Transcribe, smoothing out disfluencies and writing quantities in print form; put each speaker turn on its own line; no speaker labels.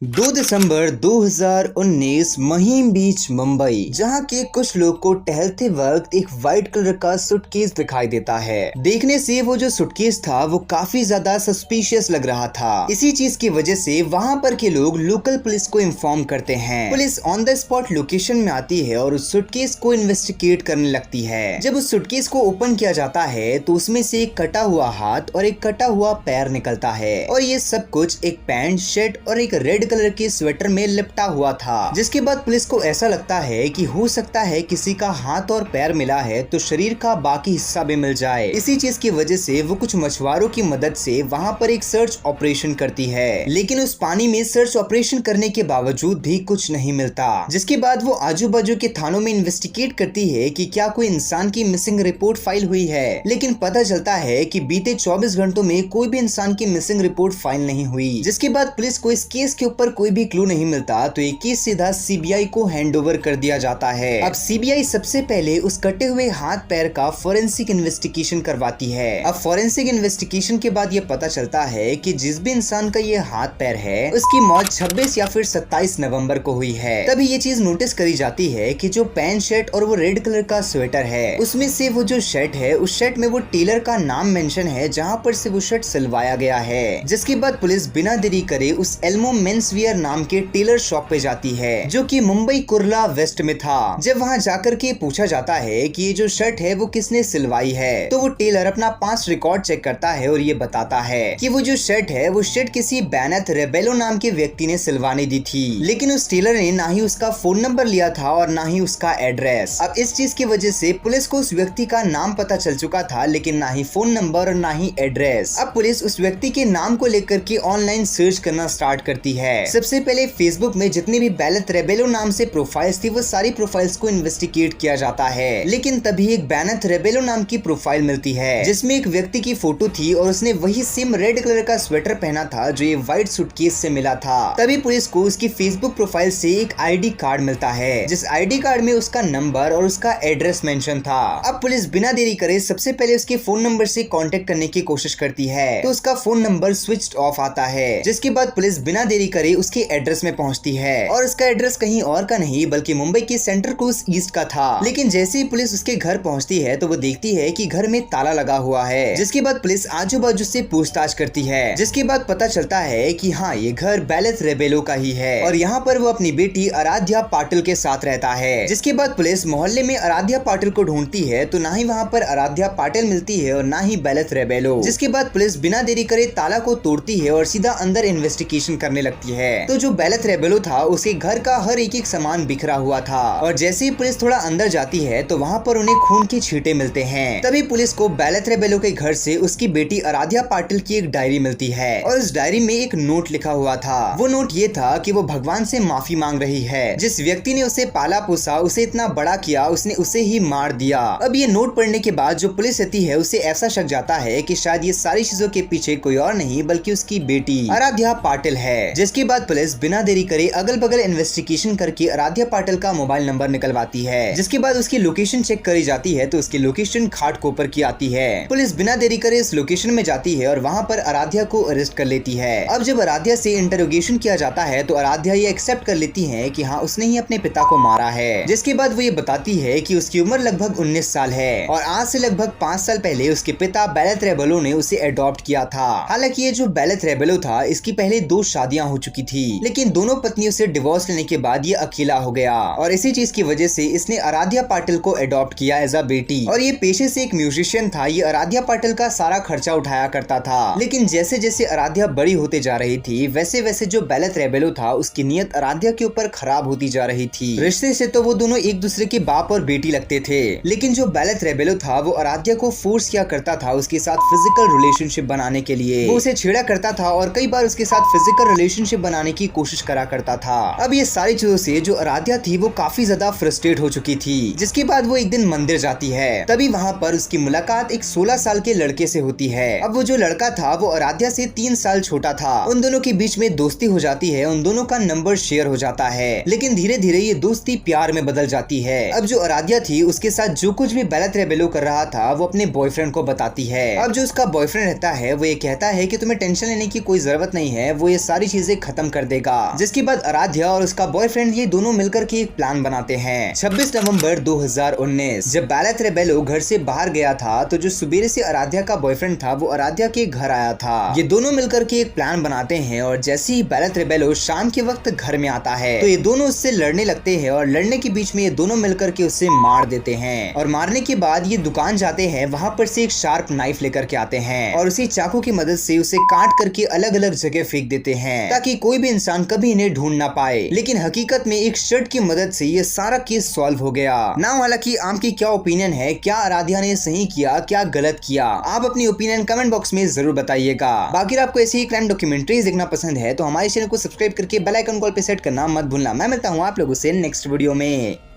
2 दिसंबर 2019 महीम बीच मुंबई, जहां के कुछ लोग को टहलते वक्त एक वाइट कलर का सूटकेस दिखाई देता है। देखने से वो जो सूटकेस था वो काफी ज्यादा सस्पिशियस लग रहा था। इसी चीज की वजह से वहां पर के लोग लोकल पुलिस को इन्फॉर्म करते हैं। Police on the spot location में आती है और उस सूटकेस को इन्वेस्टिगेट करने लगती है। जब उस सूटकेस को ओपन किया जाता है तो उसमें से एक कटा हुआ हाथ और एक कटा हुआ पैर निकलता है और ये सब कुछ एक पैंट, शर्ट और एक रेड कलर के स्वेटर में लिपटा हुआ था। जिसके बाद पुलिस को ऐसा लगता है कि हो सकता है किसी का हाथ और पैर मिला है तो शरीर का बाकी हिस्सा भी मिल जाए। इसी चीज की वजह से वो कुछ मछुआरों की मदद से वहाँ पर एक सर्च ऑपरेशन करती है, लेकिन उस पानी में सर्च ऑपरेशन करने के बावजूद भी कुछ नहीं मिलता। जिसके बाद वो आजू बाजू के थानों में इन्वेस्टिगेट करती है कि क्या कोई इंसान की मिसिंग रिपोर्ट फाइल हुई है, लेकिन पता चलता है कि बीते 24 घंटों में कोई भी इंसान की मिसिंग रिपोर्ट फाइल नहीं हुई। जिसके बाद पुलिस को इस केस के ऊपर कोई भी क्लू नहीं मिलता तो ये केस सीधा सीबीआई को हैंडओवर कर दिया जाता है। अब सीबीआई सबसे पहले उस कटे हुए हाथ पैर का फॉरेंसिक इन्वेस्टिगेशन करवाती है। अब फॉरेंसिक इन्वेस्टिगेशन के बाद ये पता चलता है कि जिस भी इंसान का ये हाथ पैर है उसकी मौत 26 या फिर 27 नवंबर को हुई है। तभी ये चीज नोटिस करी जाती है कि जो पैंट, शर्ट और वो रेड कलर का स्वेटर है उसमें से वो जो शर्ट है उस शर्ट में वो टेलर का नाम मेंशन है जहाँ पर से वो शर्ट सिलवाया गया है। जिसके बाद पुलिस बिना देरी करे उस एल्मो मेंस वियर नाम के टेलर शॉप पे जाती है जो कि मुंबई कुर्ला वेस्ट में था। जब वहां जाकर के पूछा जाता है कि ये जो शर्ट है वो किसने सिलवाई है तो वो टेलर अपना पास रिकॉर्ड चेक करता है और ये बताता है कि वो जो शर्ट है वो शर्ट किसी बेनेथ रेबेलो नाम के व्यक्ति ने सिलवाने दी थी, लेकिन उस टेलर ने ना ही उसका फोन नंबर लिया था और ना ही उसका एड्रेस। अब इस चीज की वजह से पुलिस को उस व्यक्ति का नाम पता चल चुका था लेकिन ना ही फोन नंबर और ना ही एड्रेस। अब पुलिस उस व्यक्ति के नाम को लेकर के ऑनलाइन सर्च करना स्टार्ट करती है। सबसे पहले फेसबुक में जितने भी बेनेथ रेबेलो नाम से प्रोफाइल्स थी वो सारी प्रोफाइल्स को इन्वेस्टिगेट किया जाता है, लेकिन तभी एक बेनेथ रेबेलो नाम की प्रोफाइल मिलती है जिसमें एक व्यक्ति की फोटो थी और उसने वही सेम रेड कलर का स्वेटर पहना था जो ये व्हाइट सूटकेस से मिला था। तभी पुलिस को उसकी फेसबुक प्रोफाइल से एक आईडी कार्ड मिलता है जिस आईडी कार्ड में उसका नंबर और उसका एड्रेस मेंशन था। अब पुलिस बिना देरी करे सबसे पहले उसके फोन नंबर से कांटेक्ट करने की कोशिश करती है तो उसका फोन नंबर स्विच्ड ऑफ आता है। जिसके बाद पुलिस बिना देरी करे उसके एड्रेस में पहुंचती है और उसका एड्रेस कहीं और का नहीं बल्कि मुंबई के सेंट्रल क्रूज ईस्ट का था। लेकिन जैसे ही पुलिस उसके घर पहुंचती है तो वो देखती है कि घर में ताला लगा हुआ है। जिसके बाद पुलिस आजू बाजू से पूछताछ करती है जिसके बाद पता चलता है कि हाँ ये घर बेनेथ रेबेलो का ही है और यहाँ पर वो अपनी बेटी आराध्या पाटिल के साथ रहता है। जिसके बाद पुलिस मोहल्ले में आराध्या पाटिल को ढूंढती है तो ना ही वहाँ पर आराध्या पाटिल मिलती है और ना ही बेनेथ रेबेलो। जिसके बाद पुलिस बिना देरी करे ताला को तोड़ती है और सीधा अंदर इन्वेस्टिगेशन करने लगती है। तो जो बेनेथ रेबेलो था उसके घर का हर एक सामान बिखरा हुआ था और जैसे ही पुलिस थोड़ा अंदर जाती है तो वहाँ पर उन्हें खून के छींटे मिलते हैं। तभी पुलिस को बेनेथ रेबेलो के घर से उसकी बेटी आराध्या पाटिल की एक डायरी मिलती है और उस डायरी में एक नोट लिखा हुआ था। वो नोट ये था कि वो भगवान से माफी मांग रही है। जिस व्यक्ति ने उसे पाला पोसा, उसे इतना बड़ा किया, उसने उसे ही मार दिया। अब ये नोट पढ़ने के बाद जो पुलिस रहती है उसे ऐसा शक जाता है कि शायद ये सारी चीजों के पीछे कोई और नहीं बल्कि उसकी बेटी आराध्या पाटिल है। जिसके बाद पुलिस बिना देरी करे अगल बगल इन्वेस्टिगेशन करके आराध्या पाटिल का मोबाइल नंबर निकलवाती है। जिसके बाद उसकी लोकेशन चेक करी जाती है तो उसकी लोकेशन घाटकोपर की आती है। पुलिस बिना देरी करे इस लोकेशन में जाती है और वहाँ पर आराध्या को अरेस्ट कर लेती है। अब जब आराध्या से इंटरोगेशन किया जाता है तो आराध्या ये एक्सेप्ट कर लेती है कि हाँ उसने ही अपने पिता को मारा है। जिसके बाद वो ये बताती है कि उसकी उम्र लगभग 19 साल है और आज से लगभग 5 साल पहले उसके पिता बेनेथ रेबेलो ने उसे अडॉप्ट किया था। हालांकि ये जो बेनेथ रेबेलो था इसकी पहले 2 शादियां हो चुकी थी, लेकिन दोनों पत्नियों से डिवोर्स लेने के बाद ये अकेला हो गया और इसी चीज की वजह से इसने आराध्या पाटिल को अडॉप्ट किया एज अ बेटी। और ये पेशे से एक म्यूजिशियन था, ये आराध्या पाटिल का सारा खर्चा उठाया करता था। लेकिन जैसे जैसे आराध्या बड़ी होते जा रही थी वैसे वैसे जो बेनेथ रेबेलो था उसकी नियत आराध्या के ऊपर खराब होती जा रही थी। रिश्ते से तो वो दोनों एक दूसरे के बाप और बेटी लगते थे, लेकिन जो बेनेथ रेबेलो था वो आराध्या को फोर्स किया करता था उसके साथ फिजिकल रिलेशनशिप बनाने के लिए। वो उसे छेड़ा करता था और कई बार उसके साथ फिजिकल रिलेशनशिप बनाने की कोशिश करा करता था। अब ये सारी चीजों से जो आराध्या थी वो काफी ज्यादा फ्रस्ट्रेट हो चुकी थी। जिसके बाद वो एक दिन मंदिर जाती है। तभी वहाँ पर उसकी मुलाकात एक 16 साल के लड़के से होती है। अब वो जो लड़का था वो आराध्या से 3 साल छोटा था। उन दोनों के बीच में दोस्ती हो जाती है, उन दोनों का नंबर शेयर हो जाता है, लेकिन धीरे धीरे ये दोस्ती प्यार में बदल जाती है। अब जो आराध्या थी उसके साथ जो कुछ भी बेनेथ रेबेलो कर रहा था वो अपने बॉयफ्रेंड को बताती है। अब जो उसका बॉयफ्रेंड रहता है वो ये कहता है कि तुम्हें टेंशन लेने की कोई जरूरत नहीं है, वो ये सारी चीजें खत्म कर देगा। जिसके बाद आराध्या और उसका बॉयफ्रेंड ये दोनों मिलकर के एक प्लान बनाते हैं। 26 नवंबर 2019 जब बेलेथ रेबेलो घर से बाहर गया था तो जो सुबेरे से आराध्या का बॉयफ्रेंड था वो आराध्या के घर आया था। ये दोनों मिलकर के एक प्लान बनाते हैं और जैसे ही बेलेथ रेबेलो शाम के वक्त घर में आता है तो ये दोनों उससे लड़ने लगते हैं और लड़ने के बीच में ये दोनों मिलकर के उसे मार देते हैं। और मारने के बाद ये दुकान जाते हैं, वहाँ पर से एक शार्प नाइफ लेकर के आते हैं और उसी चाकू की मदद से उसे काट करके अलग अलग जगह फेंक देते हैं ताकि कोई भी इंसान कभी इन्हें ढूंढ ना पाए। लेकिन हकीकत में एक शर्ट की मदद से ये सारा केस सॉल्व हो गया ना। हालांकि आपकी क्या ओपिनियन है, क्या आराध्या ने सही किया, क्या गलत किया? आप अपनी ओपिनियन कमेंट बॉक्स में जरूर बताइएगा। बाकी आपको ऐसी ही क्राइम डॉक्यूमेंट्रीज देखना पसंद है तो हमारे चैनल को सब्सक्राइब करके बेल आइकन कॉल पे सेट करना मत भूलना। मैं मिलता हूँ आप लोगों से नेक्स्ट वीडियो में।